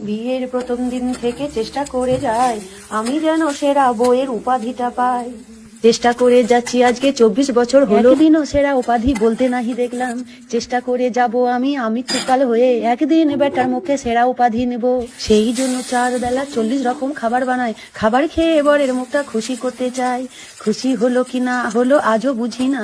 বিয়ের প্রথম দিন থেকে চেষ্টা করে যাই আমি যেন সেরা বউয়ের উপাধিটা পাই। চেষ্টা করে যাচ্ছি আজকে 24 বছর হলো, একদিনও সেরা উপাধি বলতে নাহি দেখলাম। চেষ্টা করে যাব আমি চিরকাল হয়ে একদিন বেটার মুখে সেরা উপাধি নেব। সেই জন্য 4 বেলা 40 রকম খাবার বানাই, খাবার খেয়ে বরের মুখটা খুশি করতে চাই। খুশি হলো কি না হলো আজও বুঝি না,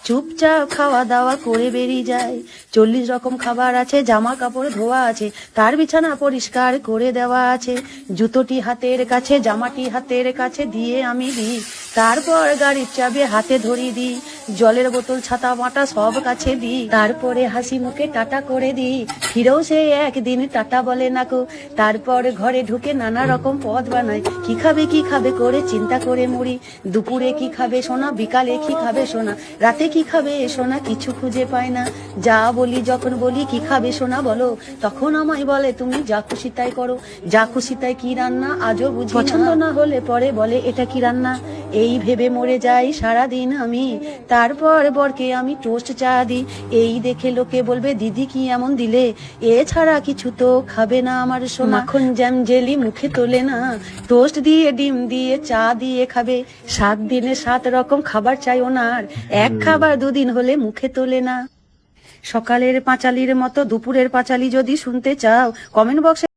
চুপচাপ খাওয়া দাওয়া করে বেরিয়ে যায়। 40 রকম খাবার আছে, জামা কাপড় ধোয়া আছে, তার বিছানা পরিষ্কার করে দেওয়া আছে। জুতোটি হাতের কাছে, জামাটি হাতের কাছে দিয়ে আমি দিই, তারপর গাড়ির চাবি হাতে ধরিয়ে দিই, জলের বোতল ছাতা মাটা সব কাছে দিই, তারপরে হাসি মুখে টাটা করে দিই। ফিরেও সে একদিন টাটা বলে না গো। তারপর ঘরে ঢুকে নানা রকম পদ বানাই, কি খাবে করে চিন্তা করে মরি। দুপুরে কি খাবে সোনা, বিকালে কি খাবে সোনা, রাতে কি খাবে সোনা, কিছু খুঁজে পায় না। যা বলি যখন বলি কি খাবে সোনা বলো, তখন আমায় বলে তুমি যা খুশি তাই করো। যা খুশি তাই কি রান্না আজও বুঝি, পছন্দ না হলে পরে বলে এটা কি রান্না। এই ভেবে মরে যাই সারাদিন আমি, তারপর বরকে আমি টোস্ট চা দিই। এই দেখে লোকে বলবে দিদি কি এমন দিলে, এছাড়া কিছু তো খাবে না আমার সোনা। মাখন জ্যাম জেলি মুখে তোলে না, টোস্ট দিয়ে ডিম দিয়ে চা দিয়ে খাবে। 7 দিনে 7 রকম খাবার চাই ওনার, এক খাবার 2 দিন হলে মুখে তোলে না। সকালের পাঁচালির মতো দুপুরের পাঁচালি যদি শুনতে চাও, কমেন্ট বক্সে